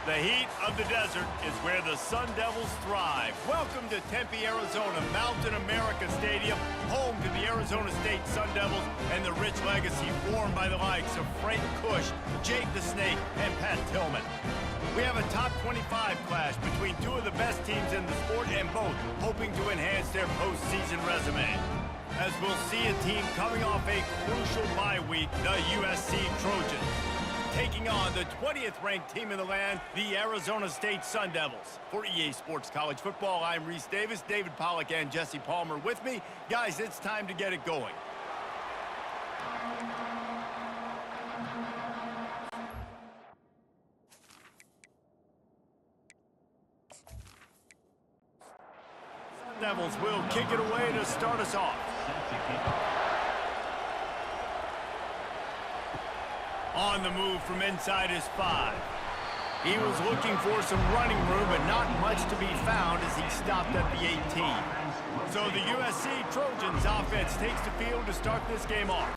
The heat of the desert is where the Sun Devils thrive. Welcome to Tempe, Arizona, Mountain America Stadium, home to the Arizona State Sun Devils and the rich legacy formed by the likes of Frank Kush, Jake the Snake, and Pat Tillman. We have a top 25 clash between two of the best teams in the sport and both hoping to enhance their postseason resume. As we'll see a team coming off a crucial bye week, the USC Trojans, taking on the 20th ranked team in the land, the Arizona State Sun Devils. For EA Sports College Football, I'm Reese Davis, David Pollack, and Jesse Palmer with me. Guys, it's time to get it going. Sun Devils will kick it away to start us off. On the move from inside his 5. He was looking for some running room, but not much to be found as he stopped at the 18. So the USC Trojans offense takes the field to start this game off.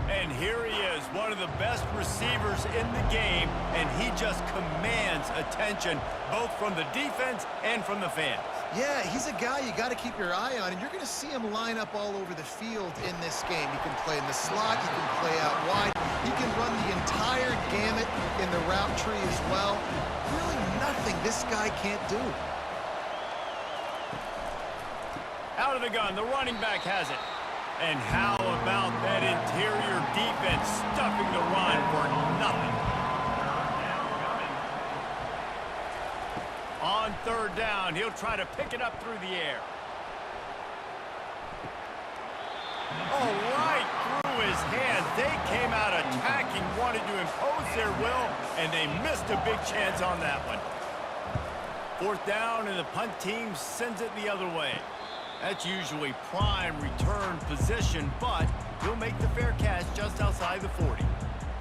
And here he is, one of the best receivers in the game, and he just commands attention both from the defense and from the fans. Yeah, he's a guy you got to keep your eye on, and you're going to see him line up all over the field in this game. He can play in the slot, he can play out wide, he can run the entire gamut in the route tree as well. Really nothing this guy can't do. Out of the gun, the running back has it. And how about that interior defense stuffing the run for nothing? On third down, he'll try to pick it up through the air. Oh, right through his hands. They came out attacking, wanted to impose their will, and they missed a big chance on that one. Fourth down, and the punt team sends it the other way. That's usually prime return position, but he'll make the fair catch just outside the 40.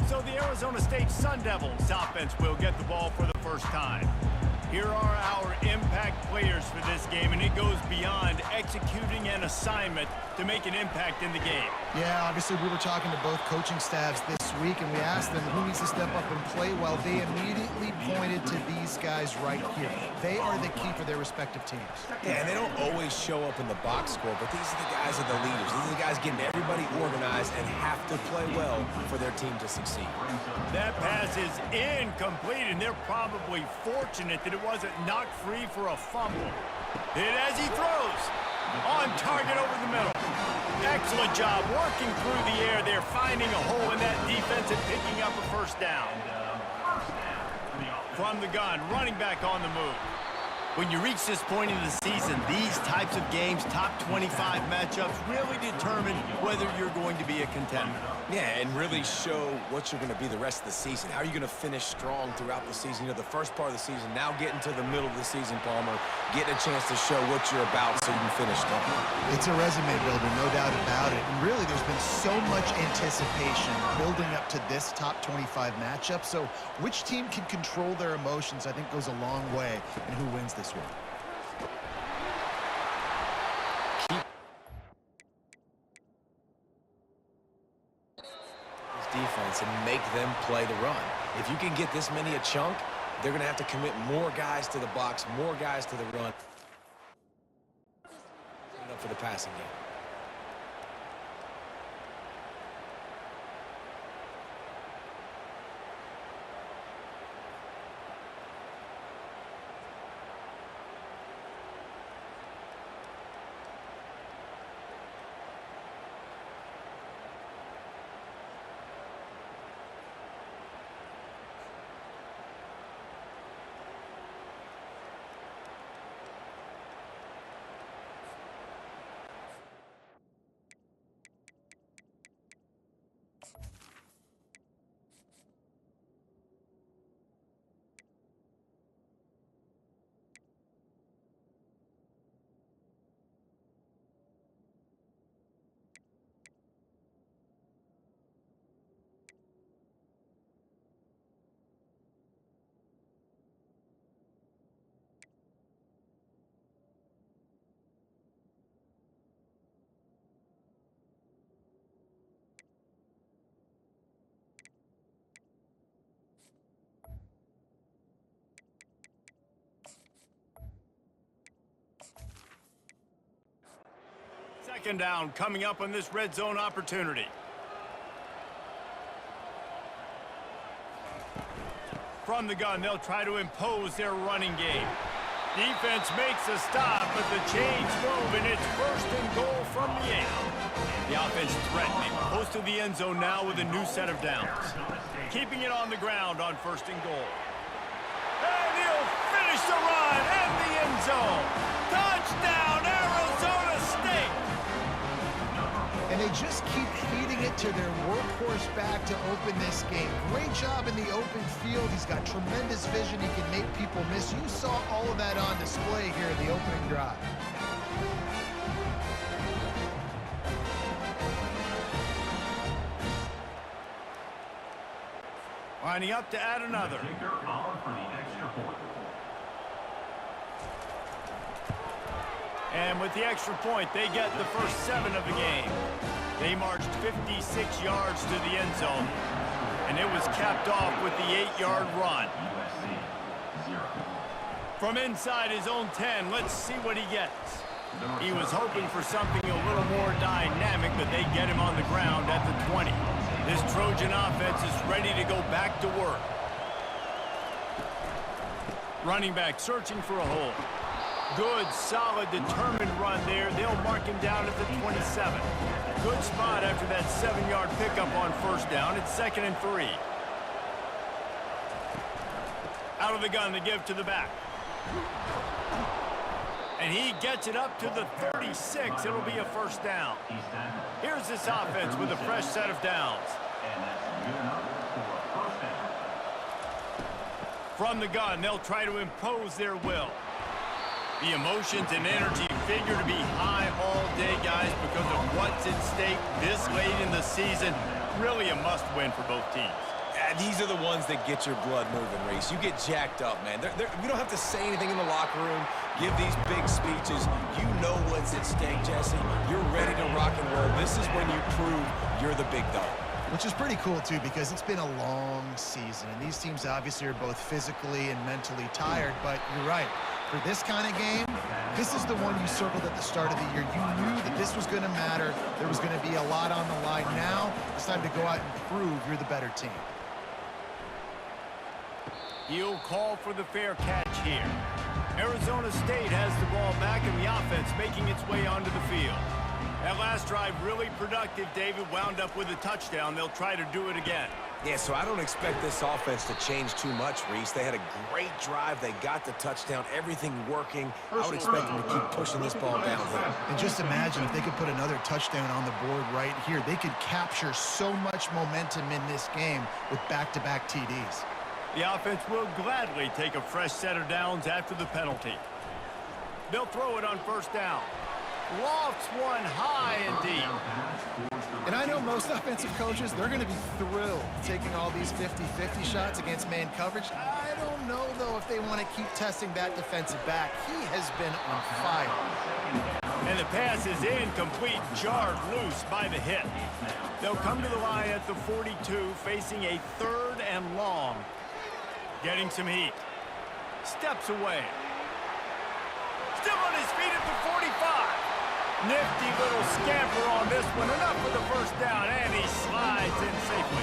So the Arizona State Sun Devils offense will get the ball for the first time. Here are our impact players for this game, and it goes beyond executing an assignment to make an impact in the game. Yeah, obviously we were talking to both coaching staffs this week, and we asked them who needs to step up and play well. They immediately pointed to these guys right here. They are the key for their respective teams. Yeah, and they don't always show up in the box score, but these are the guys that are the leaders. These are the guys getting everybody organized and have to play well for their team to succeed. That pass is incomplete, and they're probably fortunate that it wasn't knocked free for a fumble. Hit as he throws. On target over the middle. Excellent job working through the air there, finding a hole in that defense and picking up a first down. From the gun, running back on the move. When you reach this point in the season, these types of games, top 25 matchups, really determine whether you're going to be a contender. Yeah, and really show what you're going to be the rest of the season. How are you going to finish strong throughout the season? You know, the first part of the season, now getting to the middle of the season, Palmer, getting a chance to show what you're about so you can finish strong. It's a resume builder, no doubt about it. And really, there's been so much anticipation building up to this top 25 matchup. So which team can control their emotions, I think, goes a long way in who wins this one. Defense and make them play the run. If you can get this many a chunk, they're going to have to commit more guys to the box, more guys to the run for the passing game. Second down coming up on this red zone opportunity. From the gun, they'll try to impose their running game. Defense makes a stop, but the chains move, and it's first and goal from the 8. The offense threatening, close to the end zone now with a new set of downs. Keeping it on the ground on first and goal. And he'll finish the run in the end zone. Touchdown, Arizona State! And they just keep feeding it to their workhorse back to open this game. Great job in the open field. He's got tremendous vision. He can make people miss. You saw all of that on display here in the opening drive. Lining up to add another. And with the extra point, they get the first 7 of the game. They marched 56 yards to the end zone, and it was capped off with the 8-yard run. From inside his own 10, let's see what he gets. He was hoping for something a little more dynamic, but they get him on the ground at the 20. This Trojan offense is ready to go back to work. Running back searching for a hole. Good, solid, determined run there. They'll mark him down at the 27. Good spot after that 7-yard pickup on first down. It's 2nd and 3. Out of the gun to give to the back. And he gets it up to the 36. It'll be a first down. Here's this offense with a fresh set of downs. From the gun, they'll try to impose their will. The emotions and energy figure to be high all day, guys, because of what's at stake this late in the season. Really a must-win for both teams. These are the ones that get your blood moving, Reese. You get jacked up, man. You don't have to say anything in the locker room, give these big speeches. You know what's at stake, Jesse. You're ready to rock and roll. This is when you prove you're the big dog. Which is pretty cool, too, because it's been a long season. And these teams obviously are both physically and mentally tired. But you're right. For this kind of game, this is the one you circled at the start of the year. You knew that this was going to matter. There was going to be a lot on the line. Now it's time to go out and prove you're the better team. He'll call for the fair catch here. Arizona State has the ball back and the offense making its way onto the field. That last drive really productive. David wound up with a touchdown. They'll try to do it again. Yeah, so I don't expect this offense to change too much, Reese. They had a great drive. They got the touchdown. Everything working. I would expect them to keep pushing this ball downhill. And just imagine if they could put another touchdown on the board right here. They could capture so much momentum in this game with back-to-back TDs. The offense will gladly take a fresh set of downs after the penalty. They'll throw it on first down. Lofts one high and deep. And I know most offensive coaches, they're going to be thrilled taking all these 50-50 shots against man coverage. I don't know, though, if they want to keep testing that defensive back. He has been on fire. And the pass is incomplete, jarred loose by the hit. They'll come to the line at the 42, facing a 3rd and long. Getting some heat. Steps away. Still on his feet at the 45. Nifty little scamper on this one. Enough for the first down, and he slides in safely.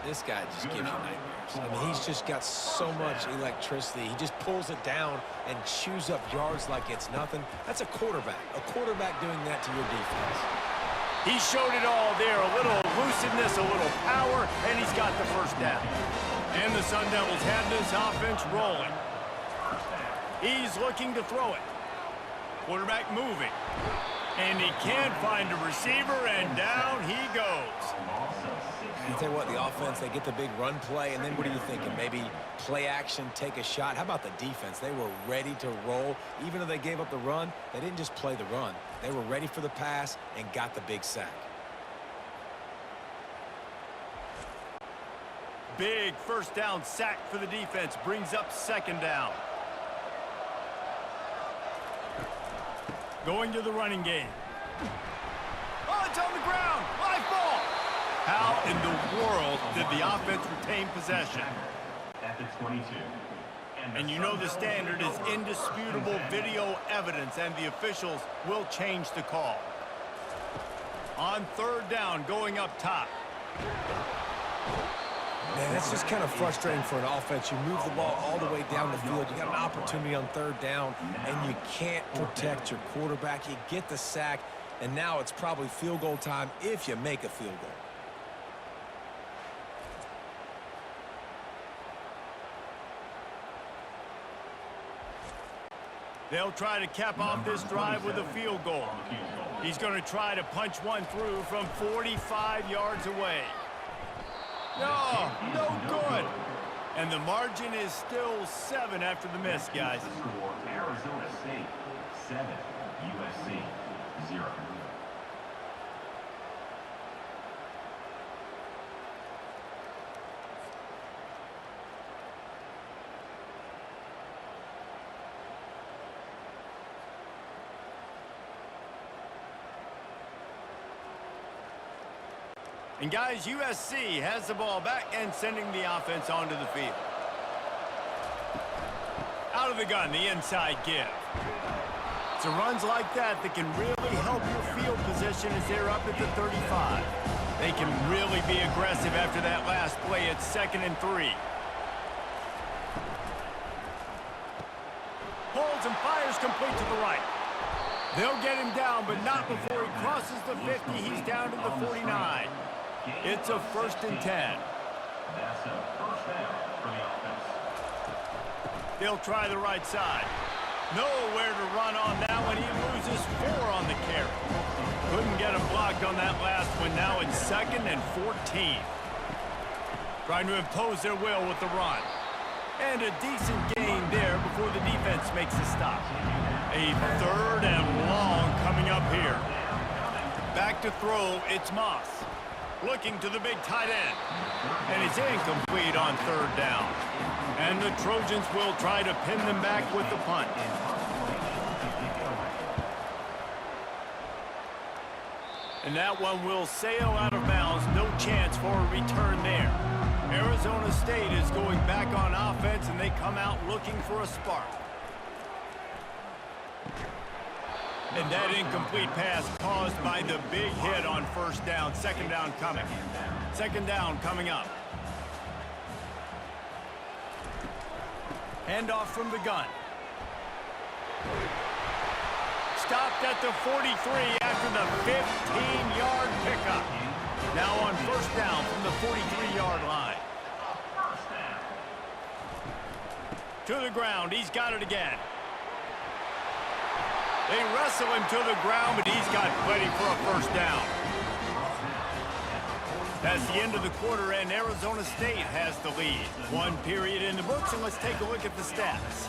This guy just gives you nightmares. I mean, he's just got so much electricity. He just pulls it down and chews up yards like it's nothing. That's a quarterback. A quarterback doing that to your defense. He showed it all there. A little elusiveness, a little power, and he's got the first down. And the Sun Devils have this offense rolling. He's looking to throw it. Quarterback moving. And he can't find a receiver, and down he goes. I tell you what, the offense, they get the big run play, and then what are you thinking? Maybe play action, take a shot. How about the defense? They were ready to roll. Even though they gave up the run, they didn't just play the run. They were ready for the pass and got the big sack. Big first down sack for the defense. Brings up 2nd down. Going to the running game. Oh, it's on the ground. Live ball. How in the world did the offense retain possession? At the 22. And you know the standard is indisputable video evidence, and the officials will change the call. on third down going up top. Man, that's just kind of frustrating for an offense. You move the ball all the way down the field. You got an opportunity on third down, and you can't protect your quarterback. You get the sack, and now it's probably field goal time if you make a field goal. They'll try to cap off this drive with a field goal. He's going to try to punch one through from 45 yards away. No, no good. And the margin is still 7 after the miss, guys. Arizona State 7, USC 0. And guys, USC has the ball back and sending the offense onto the field. Out of the gun, the inside give. It's runs like that that can really help your field position as they're up at the 35. They can really be aggressive after that last play at 2nd and 3. Pulls and fires complete to the right. They'll get him down, but not before he crosses the 50. He's down to the 49. It's a 1st and 10. That's a first down for the offense. They'll try the right side. Nowhere to run on that one. He loses 4 on the carry. Couldn't get him blocked on that last one. Now it's 2nd and 14. Trying to impose their will with the run. And a decent gain there before the defense makes a stop. A 3rd and long coming up here. Back to throw, it's Moss. Looking to the big tight end. And it's incomplete on 3rd down. And the Trojans will try to pin them back with the punt. And that one will sail out of bounds. No chance for a return there. Arizona State is going back on offense, and they come out looking for a spark. And that incomplete pass caused by the big hit on 1st down. 2nd down coming. 2nd down coming up. Handoff from the gun. Stopped at the 43 after the 15-yard pickup. Now on 1st down from the 43-yard line. To the ground. He's got it again. They wrestle him to the ground, but he's got plenty for a 1st down. That's the end of the quarter, and Arizona State has the lead. 1 period in the books, and let's take a look at the stats.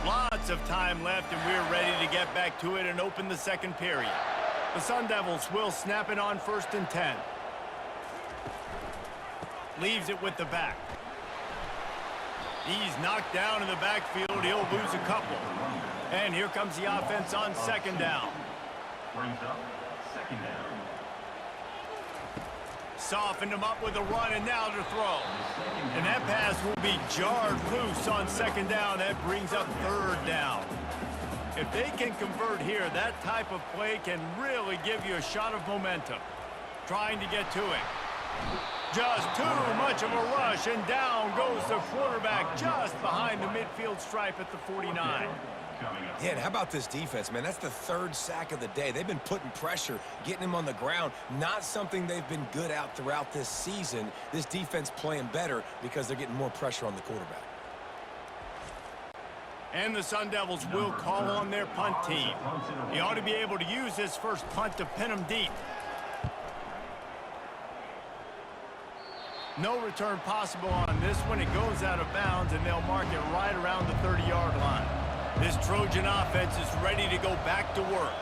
Lots of time left, and we're ready to get back to it and open the 2nd period. The Sun Devils will snap it on 1st and 10. Leaves it with the back. He's knocked down in the backfield. He'll lose a couple. And here comes the offense on 2nd down. Brings up 2nd down. Softened him up with a run, and now to throw. And that pass will be jarred loose on 2nd down. That brings up 3rd down. If they can convert here, that type of play can really give you a shot of momentum. Trying to get to it. Just too much of a rush, and down goes the quarterback just behind the midfield stripe at the 49. Yeah, and how about this defense, man? That's the 3rd sack of the day. They've been putting pressure, getting him on the ground. Not something they've been good at throughout this season. This defense playing better because they're getting more pressure on the quarterback. And the Sun Devils will call on their punt team. He ought to be able to use this first punt to pin them deep. No return possible on this one. It goes out of bounds, and they'll mark it right around the 30-yard line. This Trojan offense is ready to go back to work.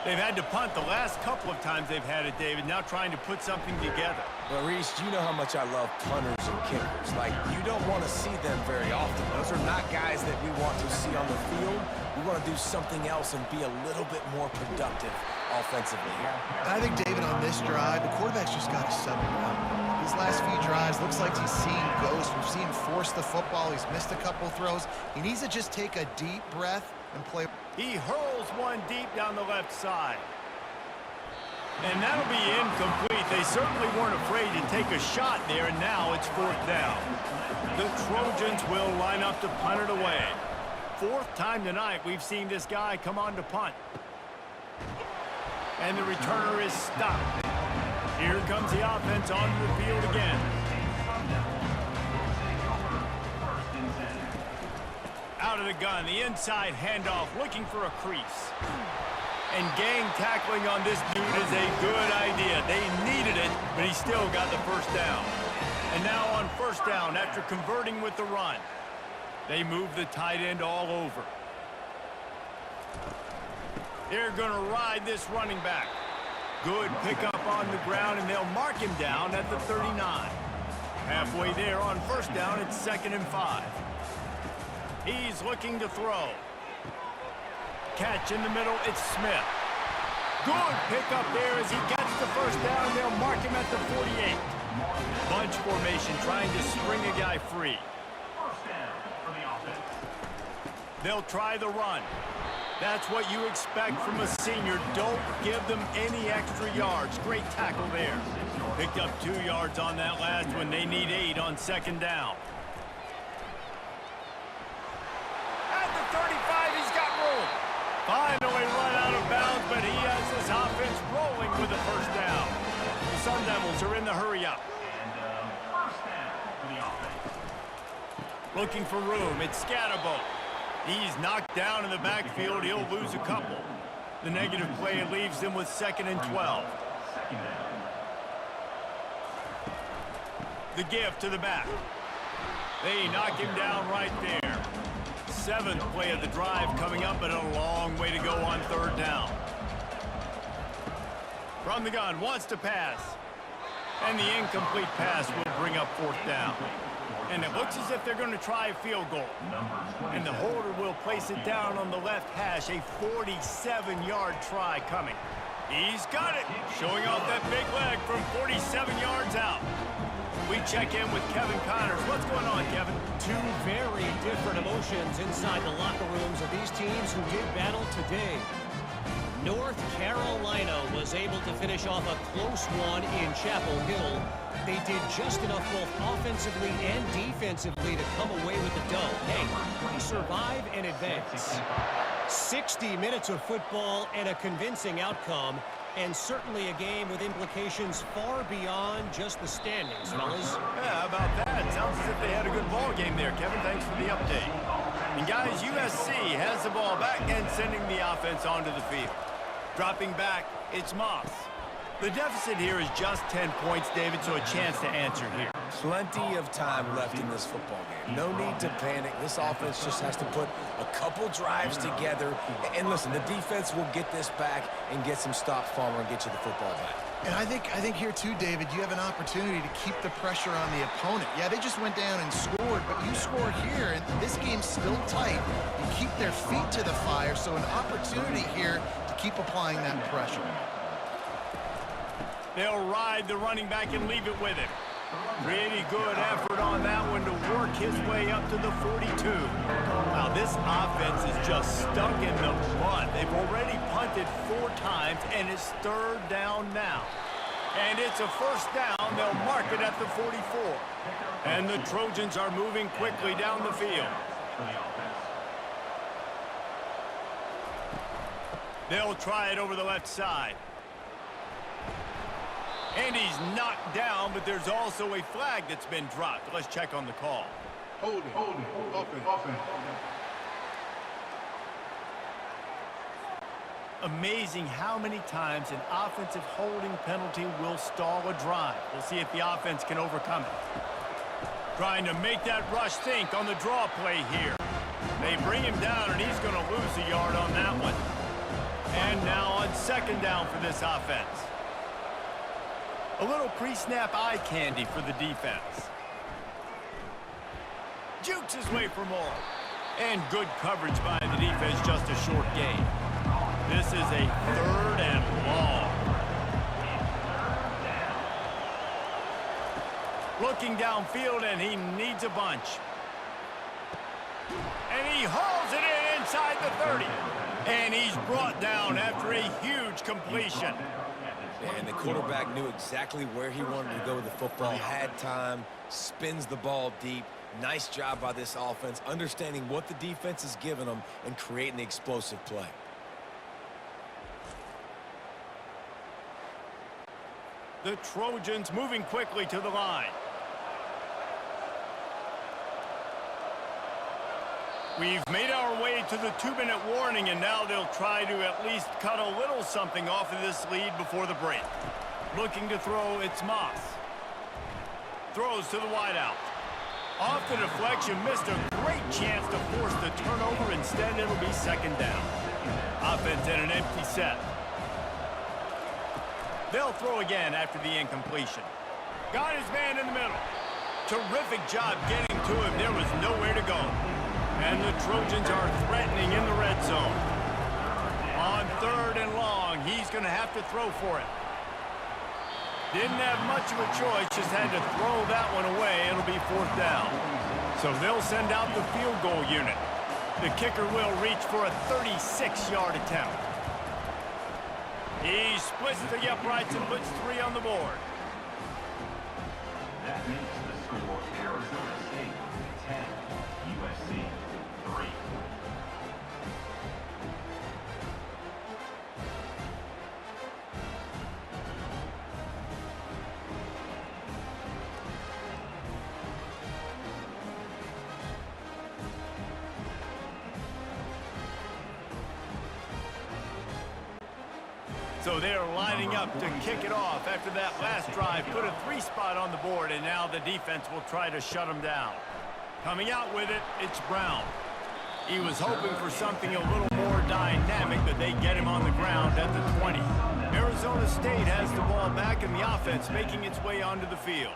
They've had to punt the last couple of times they've had it, David, now trying to put something together. Well, Reese, you know how much I love punters and kickers. Like, you don't want to see them very often. Those are not guys that we want to see on the field. We want to do something else and be a little bit more productive offensively here. I think, David, on this drive, the quarterback's just got to settle down. These last few drives, looks like he's seen ghosts. We've seen him force the football. He's missed a couple throws. He needs to just take a deep breath and play. He hurls one deep down the left side. And that'll be incomplete. They certainly weren't afraid to take a shot there, and now it's 4th down. The Trojans will line up to punt it away. 4th time tonight we've seen this guy come on to punt. And the returner is stopped. Here comes the offense onto the field again. Out of the gun, the inside handoff, looking for a crease. And gang tackling on this dude is a good idea. They needed it, but he still got the 1st down. And now on 1st down, after converting with the run, they move the tight end all over. They're going to ride this running back. Good pickup on the ground, and they'll mark him down at the 39. Halfway there on 1st down, it's 2nd and 5. He's looking to throw. Catch in the middle, it's Smith. Good pickup there as he gets the 1st down. They'll mark him at the 48. Bunch formation trying to spring a guy free. They'll try the run. That's what you expect from a senior. Don't give them any extra yards. Great tackle there. Picked up 2 yards on that last one. They need 8 on 2nd down. At the 35, he's got room. Finally run out of bounds, but he has this offense rolling with the 1st down. The Sun Devils are in the hurry-up. Looking for room. It's Scatterbo. He's knocked down in the backfield. He'll lose a couple. The negative play leaves them with 2nd and 12. The give to the back. They knock him down right there. 7th play of the drive coming up, but a long way to go on 3rd down. From the gun, wants to pass. And the incomplete pass will bring up 4th down. And it looks as if they're going to try a field goal. And the holder will place it down on the left hash. A 47-yard try coming. He's got it. Showing off that big leg from 47 yards out. We check in with Kevin Connors. What's going on, Kevin? 2 very different emotions inside the locker rooms of these teams who did battle today. North Carolina was able to finish off a close one in Chapel Hill. They did just enough both offensively and defensively to come away with the dub. Hey, we survive and advance. 60 minutes of football and a convincing outcome, and certainly a game with implications far beyond just the standings, fellas. Yeah, how about that? Sounds as if they had a good ball game there, Kevin. Thanks for the update. And guys, USC has the ball back and sending the offense onto the field. Dropping back, it's Moss. The deficit here is just 10 points, David, so a chance to answer here. Plenty of time left in this football game. No need to panic. This offense just has to put a couple drives together. And listen, the defense will get this back and get some stops, Palmer, and get you the football back. And I think here too, David, you have an opportunity to keep the pressure on the opponent. Yeah, they just went down and scored, but you score here, and this game's still tight. You keep their feet to the fire, so an opportunity here to keep applying that pressure. They'll ride the running back and leave it with him. Pretty good effort on that one to work his way up to the 42. Now, this offense is just stuck in the mud. They've already punted 4 times, and it's 3rd down now. And it's a 1st down. They'll mark it at the 44. And the Trojans are moving quickly down the field. They'll try it over the left side. And he's knocked down, but there's also a flag that's been dropped. Let's check on the call. Holding, offense. Amazing how many times an offensive holding penalty will stall a drive. We'll see if the offense can overcome it. Trying to make that rush think on the draw play here. They bring him down, and he's going to lose a yard on that one. And now on 2nd down for this offense. A little pre-snap eye candy for the defense. Jukes his way for more. And good coverage by the defense, just a short gain. This is a 3rd and long. Looking downfield, and he needs a bunch. And he hauls it in inside the 30. And he's brought down after a huge completion. And the quarterback knew exactly where he wanted to go with the football, had time, spins the ball deep. Nice job by this offense, understanding what the defense is giving them and creating the explosive play. The Trojans moving quickly to the line. We've made our way to the 2-minute warning, and now they'll try to at least cut a little something off of this lead before the break. Looking to throw, it's Moss. Throws to the wideout. Off the deflection, missed a great chance to force the turnover. Instead, it'll be second down. Offense in an empty set. They'll throw again after the incompletion. Got his man in the middle. Terrific job getting to him. There was nowhere to go. And the Trojans are threatening in the red zone. On 3rd and long, he's going to have to throw for it. Didn't have much of a choice, just had to throw that one away. It'll be 4th down. So they'll send out the field goal unit. The kicker will reach for a 36-yard attempt. He splits the uprights and puts 3 on the board. That makes the score Arizona State 10, USC 3. So they're lining up to kick it off after that last drive. Put a 3 spot on the board, and now the defense will try to shut them down. Coming out with it, it's Brown. He was hoping for something a little more dynamic, but they get him on the ground at the 20. Arizona State has the ball back, and the offense making its way onto the field.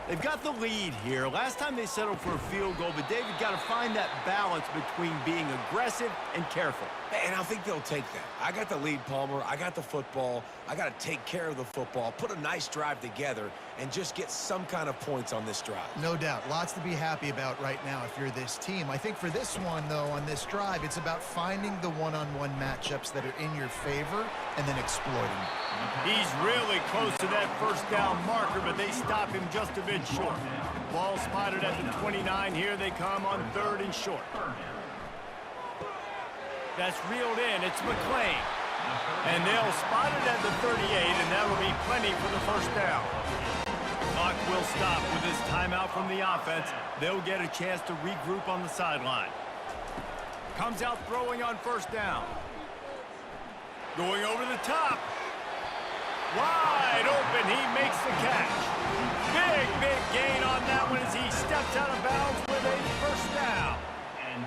They've got the lead here. Last time they settled for a field goal, but David got to find that balance between being aggressive and careful. And I think they'll take that. I got the lead, Palmer. I got the football. I got to take care of the football, put a nice drive together, and just get some kind of points on this drive. No doubt. Lots to be happy about right now if you're this team. I think for this one, though, on this drive, it's about finding the one-on-one matchups that are in your favor and then exploiting them. He's really close to that 1st down marker, but they stop him just a bit short. Ball spotted at the 29. Here they come on 3rd and short. That's reeled in. It's McClain. And they'll spot it at the 38, and that'll be plenty for the 1st down. Clock will stop with this timeout from the offense. They'll get a chance to regroup on the sideline. Comes out throwing on 1st down. Going over the top. Wide open. He makes the catch. Big gain on that one as he steps out of bounds with a 1st down.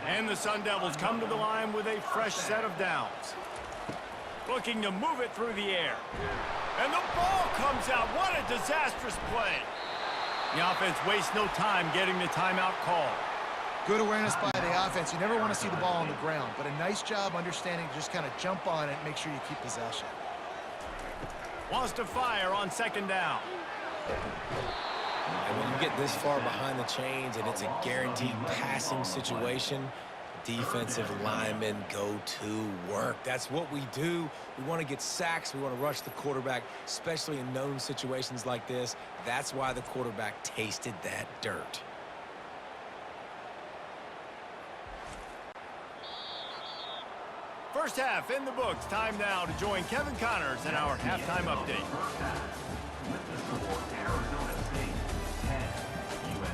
And the Sun Devils come to the line with a fresh set of downs. Looking to move it through the air. And the ball comes out. What a disastrous play. The offense wastes no time getting the timeout call. Good awareness by the offense. You never want to see the ball on the ground, but a nice job understanding to just kind of jump on it and make sure you keep possession. Wants to fire on 2nd down. And when you get this far behind the chains and it's a guaranteed passing situation, defensive linemen go to work. That's what we do. We want to get sacks. We want to rush the quarterback, especially in known situations like this. That's why the quarterback tasted that dirt. First half in the books. Time now to join Kevin Connors in our halftime update.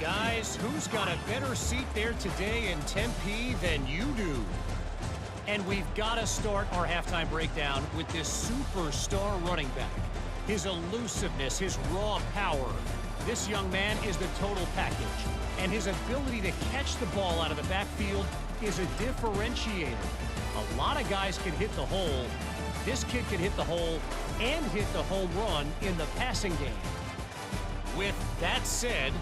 Guys, who's got a better seat there today in Tempe than you do? And we've got to start our halftime breakdown with this superstar running back. His elusiveness, his raw power. This young man is the total package. And his ability to catch the ball out of the backfield is a differentiator. A lot of guys can hit the hole. This kid can hit the hole and hit the home run in the passing game. With that said,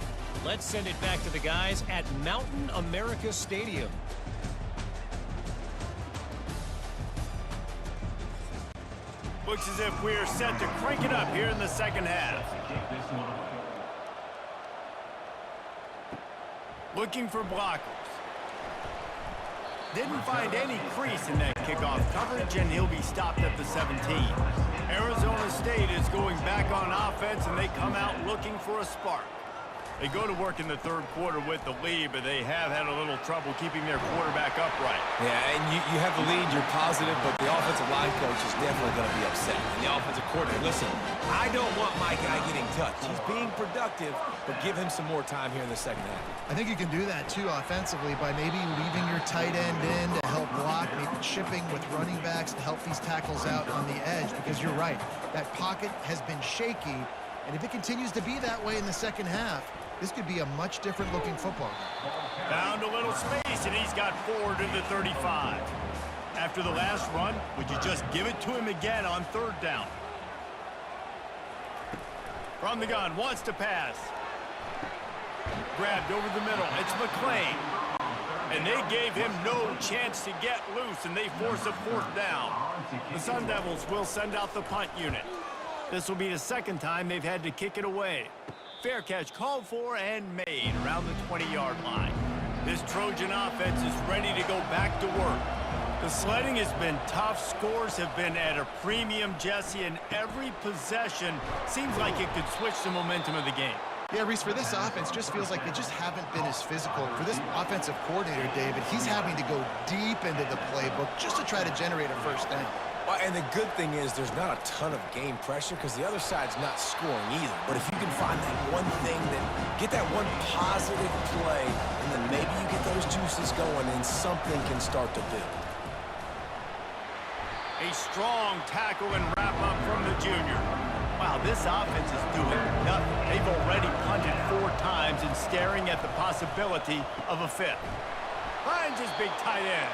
let's send it back to the guys at Mountain America Stadium. Looks as if we're set to crank it up here in the second half. Looking for blockers. Didn't find any crease in that kickoff coverage, and he'll be stopped at the 17. Arizona State is going back on offense, and they come out looking for a spark. They go to work in the third quarter with the lead, but they have had a little trouble keeping their quarterback upright. Yeah, and you have the lead, you're positive, but the offensive line coach is definitely going to be upset. And the offensive coordinator, listen, I don't want my guy getting touched. He's being productive, but give him some more time here in the second half. I think you can do that, too, offensively, by maybe leaving your tight end in to help block, maybe chipping with running backs to help these tackles out on the edge, because you're right. That pocket has been shaky, and if it continues to be that way in the second half, this could be a much different looking football game. Found a little space, and he's got 4 to the 35. After the last run, would you just give it to him again on third down? From the gun, wants to pass. Grabbed over the middle. It's McClain. And they gave him no chance to get loose, and they force a fourth down. The Sun Devils will send out the punt unit. This will be the second time they've had to kick it away. Fair catch called for and made around the 20-yard line. This Trojan offense is ready to go back to work. The sledding has been tough. Scores have been at a premium, Jesse, and every possession seems like it could switch the momentum of the game. Yeah, Reese, for this offense, just feels like they just haven't been as physical. For this offensive coordinator, David, he's having to go deep into the playbook just to try to generate a first down. Well, and the good thing is there's not a ton of game pressure because the other side's not scoring either. But if you can find that one thing, get that one positive play, and then maybe you get those juices going and something can start to build. A strong tackle and wrap up from the junior. Wow, this offense is doing nothing. They've already punted 4 times and staring at the possibility of a 5th. Finds his big tight end.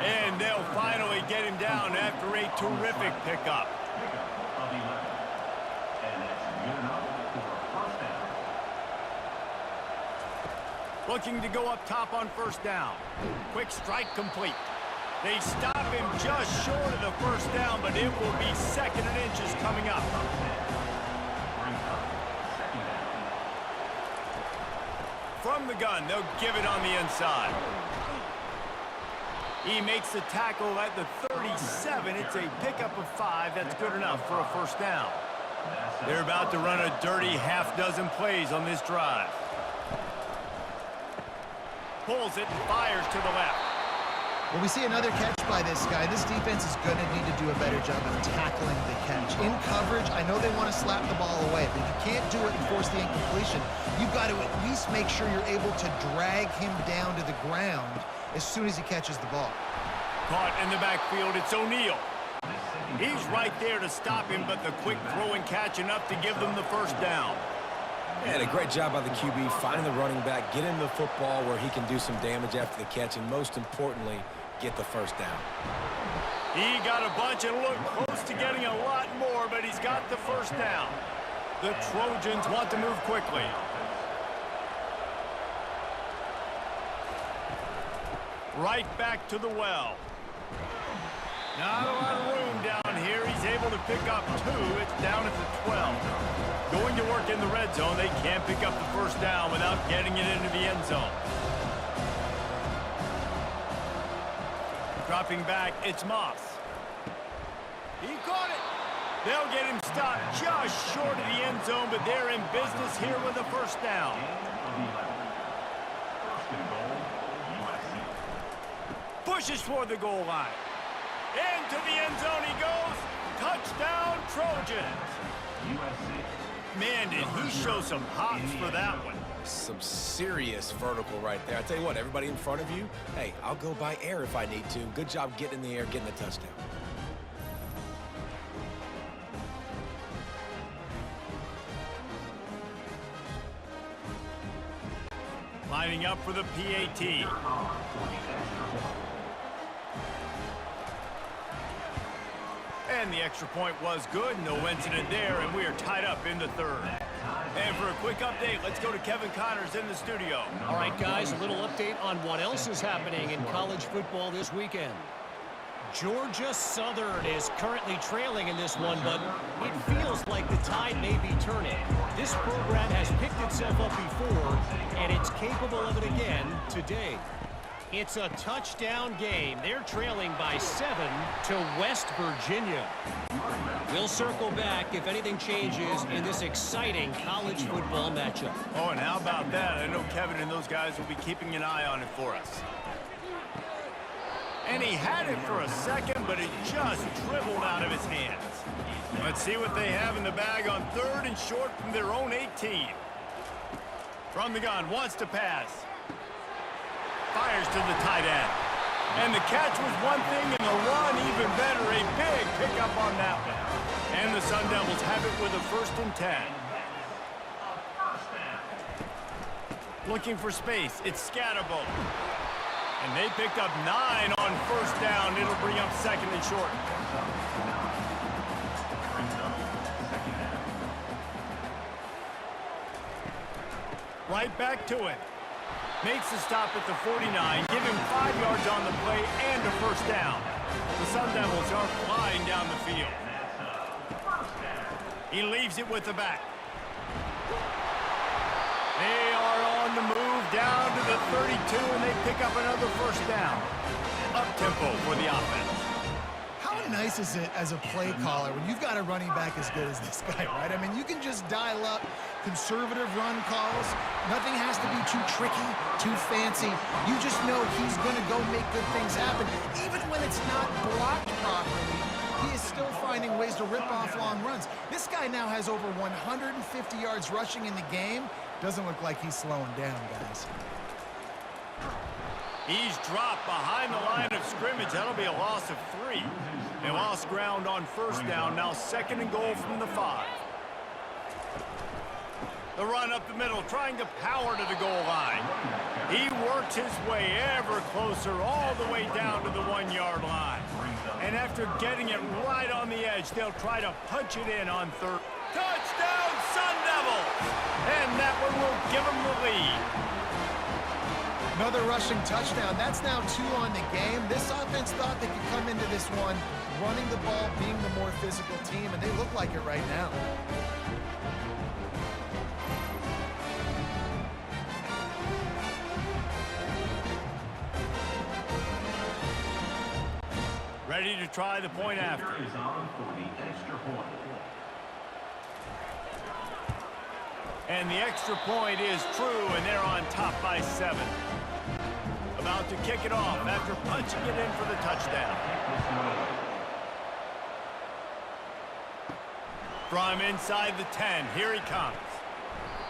And they'll finally get him down after a terrific pickup. Looking to go up top on first down. Quick strike complete. They stop him just short of the first down, but it will be 2nd and inches coming up. From the gun, they'll give it on the inside. He makes the tackle at the 37. It's a pickup of 5. That's good enough for a first down. They're about to run a dirty half-dozen plays on this drive. Pulls it and fires to the left. Well, we see another catch by this guy. This defense is going to need to do a better job of tackling the catch. In coverage, I know they want to slap the ball away, but if you can't do it and force the incompletion, you've got to at least make sure you're able to drag him down to the ground as soon as he catches the ball. Caught in the backfield, it's O'Neal. He's right there to stop him, but the quick throw and catch enough to give them the first down. And a great job by the QB, finding the running back, get him the football where he can do some damage after the catch, and most importantly, get the first down. He got a bunch and looked close to getting a lot more, but he's got the first down. The Trojans want to move quickly. Right back to the well. Not a lot of room down here. He's able to pick up 2. It's down at the 12. Going to work in the red zone. They can't pick up the first down without getting it into the end zone. Dropping back, it's Moss. He caught it. They'll get him stopped just short of the end zone, but they're in business here with a first down. Pushes toward the goal line. Into the end zone he goes. Touchdown, Trojans. Man, did he show some hops for that one. Some serious vertical right there. I tell you what, everybody in front of you, hey, I'll go by air if I need to. Good job getting in the air, getting the touchdown. Lining up for the PAT. And the extra point was good. No incident there, and we are tied up in the third. And for a quick update, let's go to Kevin Connors in the studio. All right, guys, a little update on what else is happening in college football this weekend. Georgia Southern is currently trailing in this one, but it feels like the tide may be turning. This program has picked itself up before, and it's capable of it again today. It's a touchdown game. They're trailing by 7 to West Virginia. We'll circle back if anything changes in this exciting college football matchup. Oh, and how about that? I know Kevin and those guys will be keeping an eye on it for us. And he had it for a second, but it just dribbled out of his hands. Let's see what they have in the bag on 3rd and short from their own 18. From the gun, wants to pass. Fires to the tight end. And the catch was one thing, and the run even better. A big pickup on that one. And the Sun Devils have it with a 1st and 10. Looking for space. It's Scatterbo. And they picked up 9 on 1st down. It'll bring up 2nd and short. Right back to it. Makes the stop at the 49, give him 5 yards on the play and a 1st down. The Sun Devils are flying down the field. He leaves it with the back. They are on the move down to the 32, and they pick up another 1st down. Up-tempo for the offense. How nice is it as a play caller when you've got a running back as good as this guy, right? I mean, you can just dial up conservative run calls. Nothing has to be too tricky, too fancy. You just know he's going to go make good things happen. Even when it's not blocked properly, he is still finding ways to rip off long runs. This guy now has over 150 yards rushing in the game. Doesn't look like he's slowing down, guys. He's dropped behind the line of scrimmage. That'll be a loss of 3. They lost ground on 1st down. Now 2nd and goal from the 5. The run up the middle, trying to power to the goal line. He works his way ever closer, all the way down to the 1-yard line. And after getting it right on the edge, they'll try to punch it in on 3rd. Touchdown, Sun Devils! And that one will give them the lead. Another rushing touchdown. That's now 2 on the game. This offense thought they could come into this one running the ball, being the more physical team, and they look like it right now. Ready to try the point after. Is on for the extra point. And the extra point is true, and they're on top by 7. About to kick it off after punching it in for the touchdown. From inside the 10, here he comes.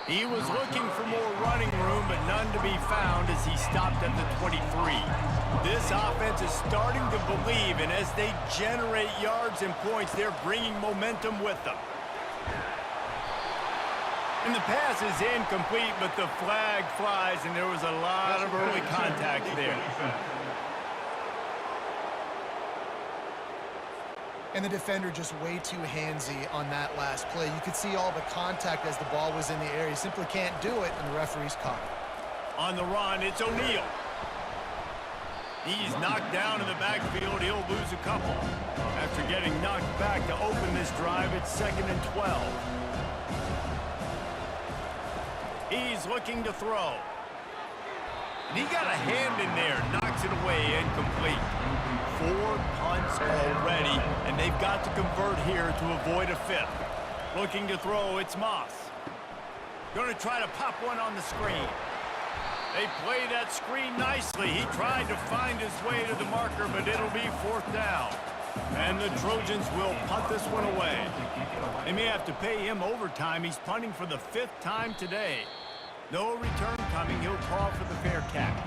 He was looking for more running room, but none to be found as he stopped at the 23. This offense is starting to believe, and as they generate yards and points, they're bringing momentum with them. And the pass is incomplete, but the flag flies, and there was a lot of early contact there. And the defender just way too handsy on that last play. You could see all the contact as the ball was in the air. He simply can't do it, and the referee's caught it. On the run, it's O'Neal. He's knocked down in the backfield. He'll lose a couple. After getting knocked back to open this drive, it's 2nd and 12. He's looking to throw. And he got a hand in there, knocks it away, incomplete. 4 punts already, and they've got to convert here to avoid a 5th. Looking to throw, it's Moss. Going to try to pop one on the screen. They play that screen nicely. He tried to find his way to the marker, but it'll be 4th down. And the Trojans will punt this one away. They may have to pay him overtime. He's punting for the 5th time today. No return coming. He'll call for the fair catch.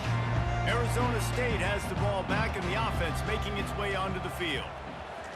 Arizona State has the ball back, and the offense making its way onto the field.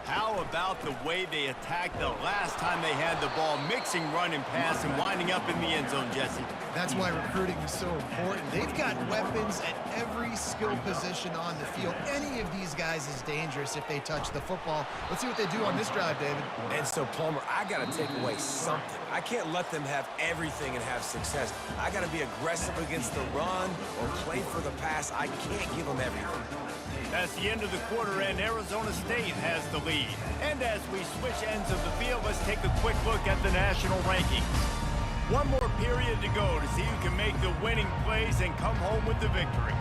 How about the way they attacked the last time they had the ball, mixing run and pass and winding up in the end zone, Jesse? That's why recruiting is so important. They've got weapons at every skill position on the field. Any of these guys is dangerous if they touch the football. Let's see what they do on this drive, David. And so, Palmer, I got to take away something. I can't let them have everything and have success. I got to be aggressive against the run or play for the pass. I can't give them everything. That's the end of the quarter, and Arizona State has the lead. And as we switch ends of the field, let's take a quick look at the national rankings. One more period to go to see who can make the winning plays and come home with the victory.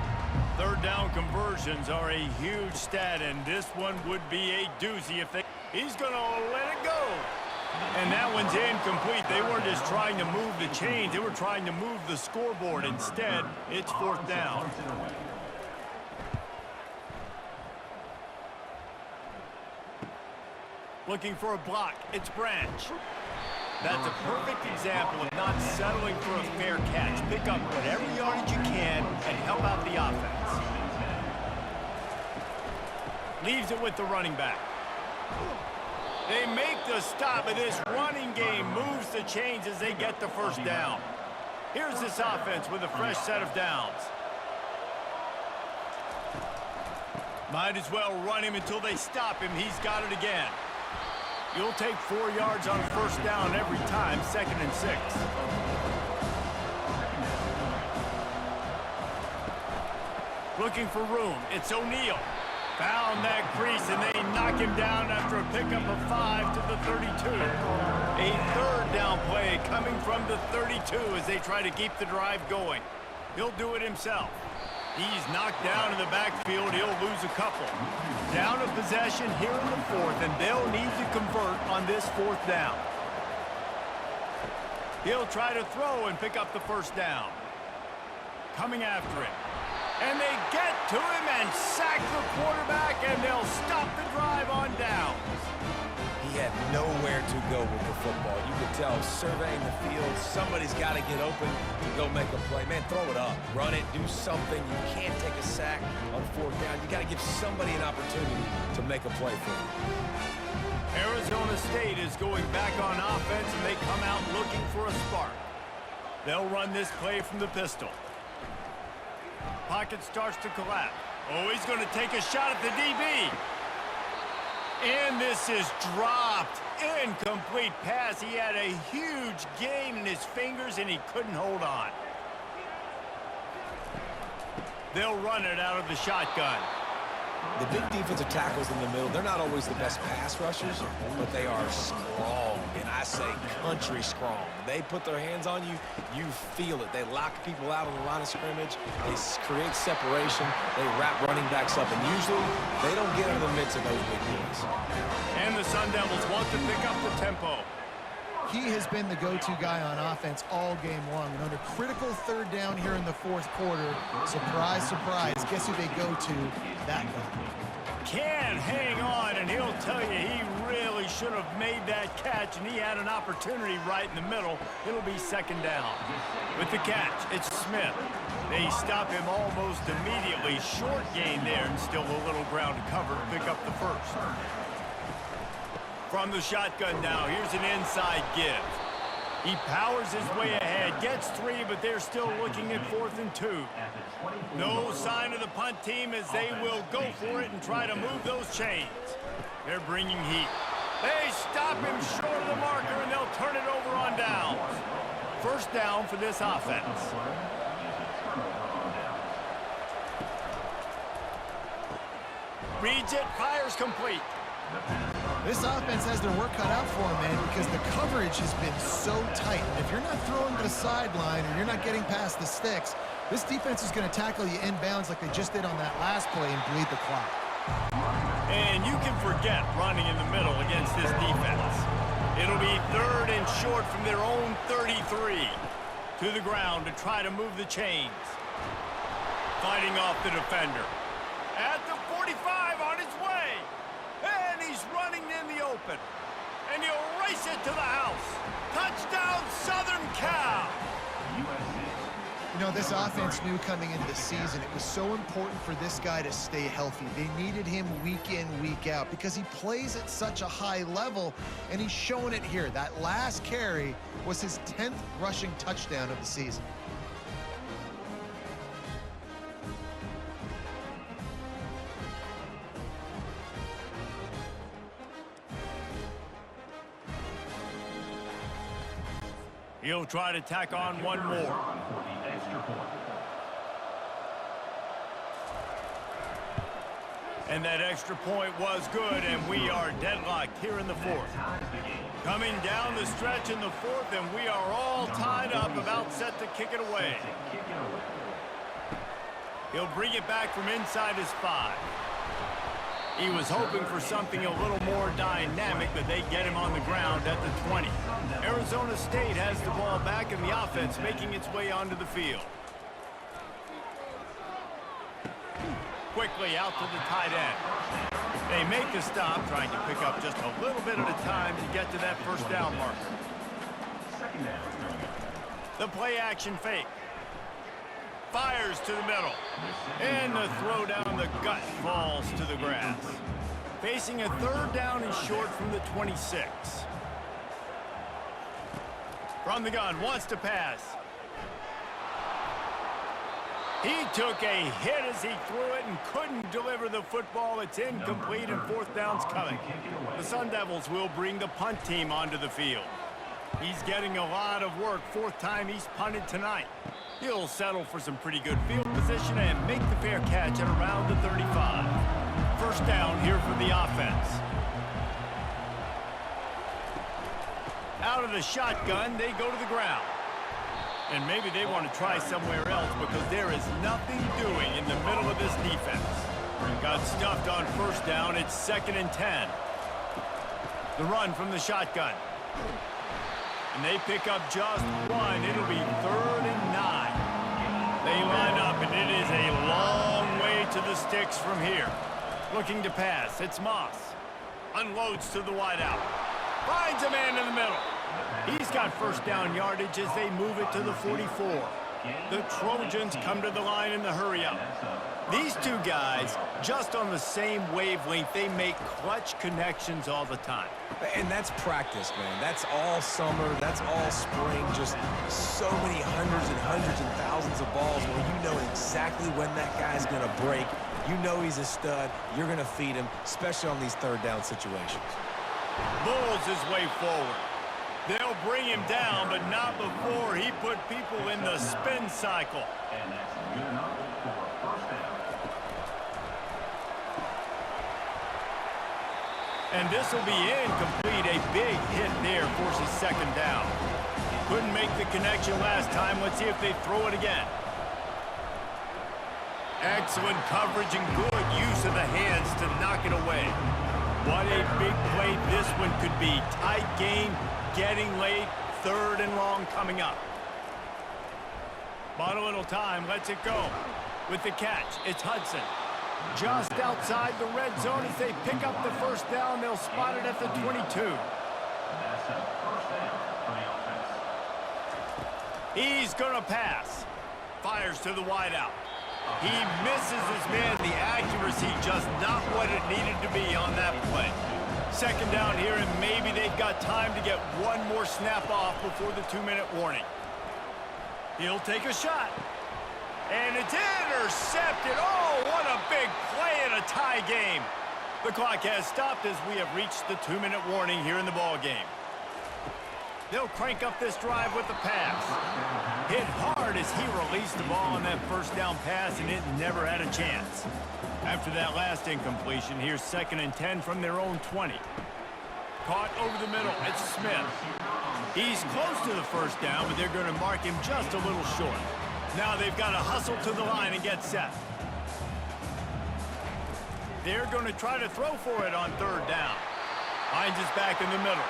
Third down conversions are a huge stat, and this one would be a doozy if they... He's going to let it go. And that one's incomplete. They weren't just trying to move the chains. They were trying to move the scoreboard. Instead, it's fourth down. Looking for a block. It's Branch. That's a perfect example of not settling for a fair catch. Pick up whatever yardage you can and help out the offense. Leaves it with the running back. They make the stop, and this running game moves the chains as they get the first down. Here's this offense with a fresh set of downs. Might as well run him until they stop him. He's got it again. You'll take 4 yards on first down every time, 2nd and 6. Looking for room. It's O'Neal. Found that crease, and they knock him down after a pickup of 5 to the 32. A third down play coming from the 32 as they try to keep the drive going. He'll do it himself. He's knocked down in the backfield. He'll lose a couple. Down a possession here in the fourth, and they'll need to convert on this fourth down. He'll try to throw and pick up the first down. Coming after him. And they get to him and sack the quarterback, and they'll stop the drive on downs. He had nowhere to go with the football. You could tell, surveying the field, somebody's got to get open to go make a play. Man, throw it up. Run it. Do something. You can't take a sack on fourth down. You got to give somebody an opportunity to make a play for them. Arizona State is going back on offense, and they come out looking for a spark. They'll run this play from the pistol. Pocket starts to collapse. Oh, he's going to take a shot at the DB. And this is dropped. Incomplete pass. He had a huge gain in his fingers, and he couldn't hold on. They'll run it out of the shotgun. The big defensive tackles in the middle, they're not always the best pass rushers, but they are strong, and I say country strong. They put their hands on you, you feel it. They lock people out on the line of scrimmage. They create separation. They wrap running backs up, and usually they don't get in the midst of those big boys. And the Sun Devils want to pick up the tempo. He has been the go-to guy on offense all game long. And under critical third down here in the fourth quarter, surprise, surprise, guess who they go to? That guy. Can't hang on, and he'll tell you he really should have made that catch, and he had an opportunity right in the middle. It'll be second down. With the catch, it's Smith. They stop him almost immediately. Short gain there, and still a little ground to cover to pick up the first. From the shotgun now, here's an inside give. He powers his way ahead, gets 3, but they're still looking at 4th and 2. No sign of the punt team as they will go for it and try to move those chains. They're bringing heat. They stop him short of the marker, and they'll turn it over on downs. First down for this offense. Reads it, fires complete. This offense has their work cut out for them, man, because the coverage has been so tight. And if you're not throwing to the sideline or you're not getting past the sticks, this defense is going to tackle you inbounds like they just did on that last play and bleed the clock. And you can forget running in the middle against this defense. It'll be 3rd and short from their own 33. To the ground to try to move the chains. Fighting off the defender. At the 45 on his way. And he's running in the open. And he'll race it to the house. Touchdown, Southern Cal. You know, this offense knew coming into the season it was so important for this guy to stay healthy. They needed him week in, week out because he plays at such a high level, and he's showing it here. That last carry was his 10th rushing touchdown of the season. He'll try to tack on one more. And that extra point was good, and we are deadlocked here in the fourth. Coming down the stretch in the fourth, and we are all tied up, about set to kick it away. He'll bring it back from inside his 5. He was hoping for something a little more dynamic, but they get him on the ground at the 20. Arizona State has the ball back, and the offense making its way onto the field. Quickly out to the tight end. They make the stop, trying to pick up just a little bit at a time to get to that first down marker. The play action fake. Fires to the middle. And the throw down the gut falls to the grass. Facing a third down and short from the 26. From the gun, wants to pass. He took a hit as he threw it and couldn't deliver the football. It's incomplete and fourth down's coming. The Sun Devils will bring the punt team onto the field. He's getting a lot of work. Fourth time he's punted tonight. He'll settle for some pretty good field position and make the fair catch at around the 35. First down here for the offense. Out of the shotgun, they go to the ground. And maybe they want to try somewhere else because there is nothing doing in the middle of this defense. Got stuffed on first down. It's 2nd and 10. The run from the shotgun. And they pick up just one. It'll be 3rd and 9. They line up, and it is a long way to the sticks from here. Looking to pass. It's Moss. Unloads to the wideout. Finds a man in the middle. He's got first down yardage as they move it to the 44. The Trojans come to the line in the hurry-up. These two guys, just on the same wavelength, they make clutch connections all the time. And that's practice, man. That's all summer. That's all spring. Just so many hundreds and thousands of balls where you know exactly when that guy's going to break. You know he's a stud. You're going to feed him, especially on these third down situations. Bulls his way forward. They'll bring him down, but not before he put people in the spin cycle. And that's good enough for a first down. And this will be incomplete. A big hit there forces 2nd down. Couldn't make the connection last time. Let's see if they throw it again. Excellent coverage and good use of the hands to knock it away. What a big play this one could be. Tight game, getting late, 3rd and long coming up. Bought a little time, lets it go. With the catch, it's Hudson. Just outside the red zone as they pick up the first down. They'll spot it at the 22. That's a first down for the offense. He's going to pass. Fires to the wideout. He misses his man. The accuracy just not what it needed to be on that play. 2nd down here, and maybe they've got time to get one more snap off before the 2-minute warning. He'll take a shot. And it's intercepted. Oh, what a big play in a tie game. The clock has stopped as we have reached the 2-minute warning here in the ball game. They'll crank up this drive with the pass. Hit hard as he released the ball on that first down pass, and it never had a chance. After that last incompletion, here's 2nd and 10 from their own 20. Caught over the middle. It's Smith. He's close to the first down, but they're going to mark him just a little short. Now they've got to hustle to the line and get set. They're going to try to throw for it on 3rd down. Finds his back in the middle.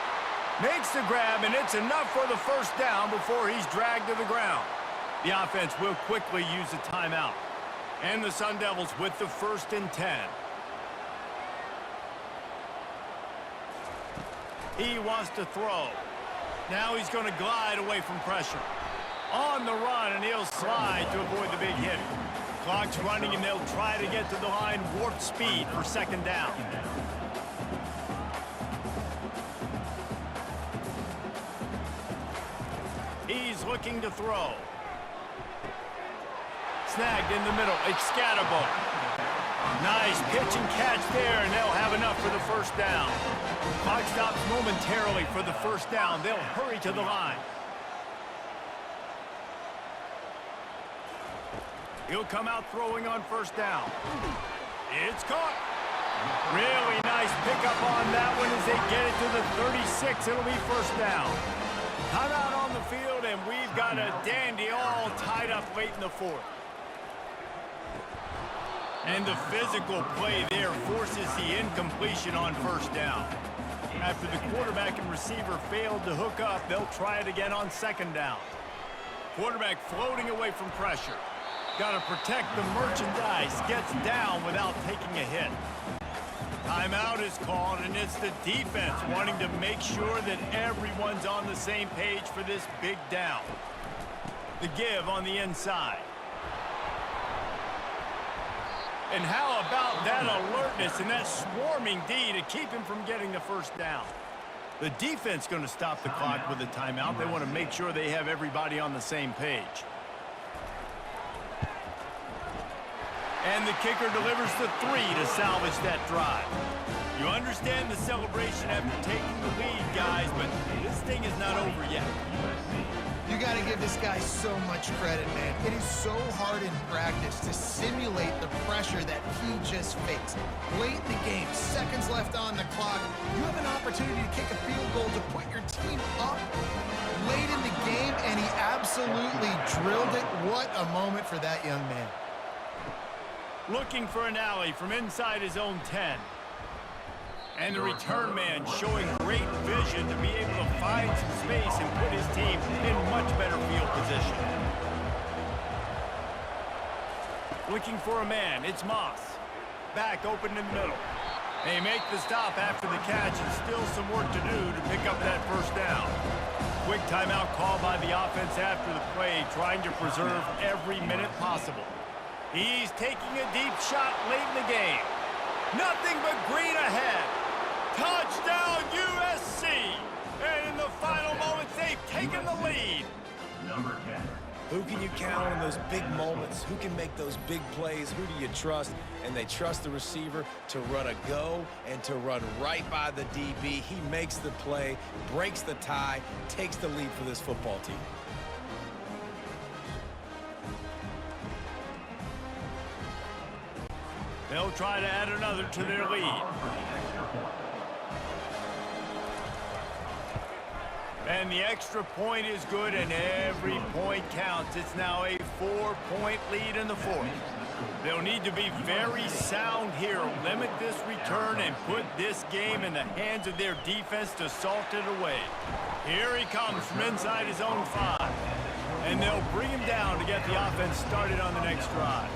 Makes the grab, and it's enough for the first down before he's dragged to the ground. The offense will quickly use a timeout. And the Sun Devils with the 1st and 10. He wants to throw. Now he's going to glide away from pressure. On the run, and he'll slide to avoid the big hit. Clock's running, and they'll try to get to the line warp speed for 2nd down. He's looking to throw. Snagged in the middle. It's Scatterbo. Nice pitch and catch there, and they'll have enough for the first down. Clock stops momentarily for the first down. They'll hurry to the line. He'll come out throwing on first down. It's caught. Really nice pickup on that one as they get it to the 36. It'll be first down. Timeout on the field, and we've got a dandy all tied up late in the fourth. And the physical play there forces the incompletion on first down. After the quarterback and receiver failed to hook up, they'll try it again on second down. Quarterback floating away from pressure. Got to protect the merchandise. Gets down without taking a hit. Timeout is called, and it's the defense wanting to make sure that everyone's on the same page for this big down. The give on the inside. And how about that alertness and that swarming D to keep him from getting the first down? The defense going to stop the clock with a timeout. They want to make sure they have everybody on the same page. And the kicker delivers the 3 to salvage that drive. You understand the celebration after taking the lead, guys, but this thing is not over yet. You got to give this guy so much credit, man. It is so hard in practice to simulate the pressure that he just faced. Late in the game, seconds left on the clock, you have an opportunity to kick a field goal to put your team up late in the game, and he absolutely drilled it. What a moment for that young man. Looking for an alley from inside his own 10. And the return man showing great vision to be able to find some space and put his team in much better field position. Looking for a man, it's Moss. Back open in the middle. They make the stop after the catch, and still some work to do to pick up that first down. Quick timeout call by the offense after the play, trying to preserve every minute possible. He's taking a deep shot late in the game. Nothing but green ahead. Touchdown, USC! And in the final moments, they've taken the lead. Number 10. Who can you count on in those big moments? Who can make those big plays? Who do you trust? And they trust the receiver to run a go and to run right by the DB. He makes the play, breaks the tie, takes the lead for this football team. They'll try to add another to their lead. And the extra point is good, and every point counts. It's now a 4-point lead in the fourth. They'll need to be very sound here, limit this return, and put this game in the hands of their defense to salt it away. Here he comes from inside his own 5. And they'll bring him down to get the offense started on the next drive.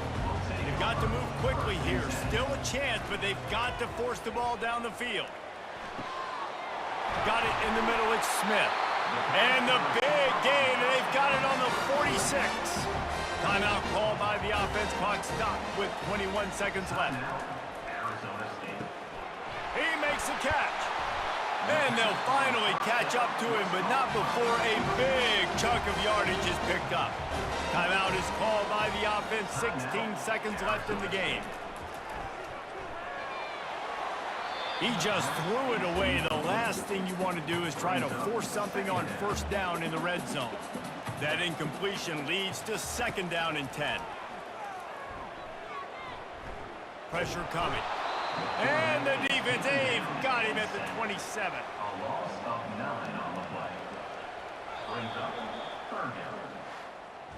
They've got to move quickly here. Still a chance, but they've got to force the ball down the field. Got it in the middle, it's Smith. And the big gain, and they've got it on the 46. Timeout called by the offense. Clock stopped with 21 seconds left. Arizona State. He makes the catch. And they'll finally catch up to him, but not before a big chunk of yardage is picked up. Timeout is called by the offense. 16 seconds left in the game. He just threw it away. The last thing you want to do is try to force something on first down in the red zone. That incompletion leads to second down and 10. Pressure coming. And the defense, they've got him at the 27. A loss of 9 on the play. Brings up third down.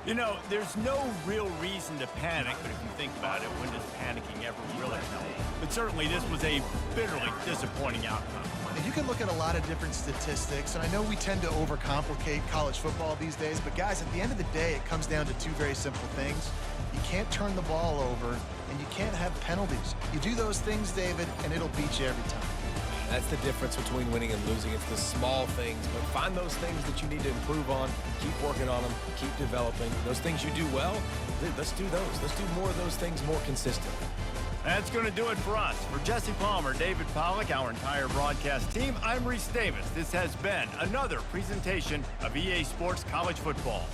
You know, there's no real reason to panic, but if you think about it, when does panicking ever really help? But certainly this was a bitterly disappointing outcome. And you can look at a lot of different statistics, and I know we tend to overcomplicate college football these days, but guys, at the end of the day, it comes down to two very simple things. You can't turn the ball over, and you can't have penalties. You do those things, David, and it'll beat you every time. That's the difference between winning and losing. It's the small things, but find those things that you need to improve on, keep working on them, keep developing. Those things you do well, let's do those. Let's do more of those things more consistently. That's going to do it for us. For Jesse Palmer, David Pollack, our entire broadcast team, I'm Reese Davis. This has been another presentation of EA Sports College Football.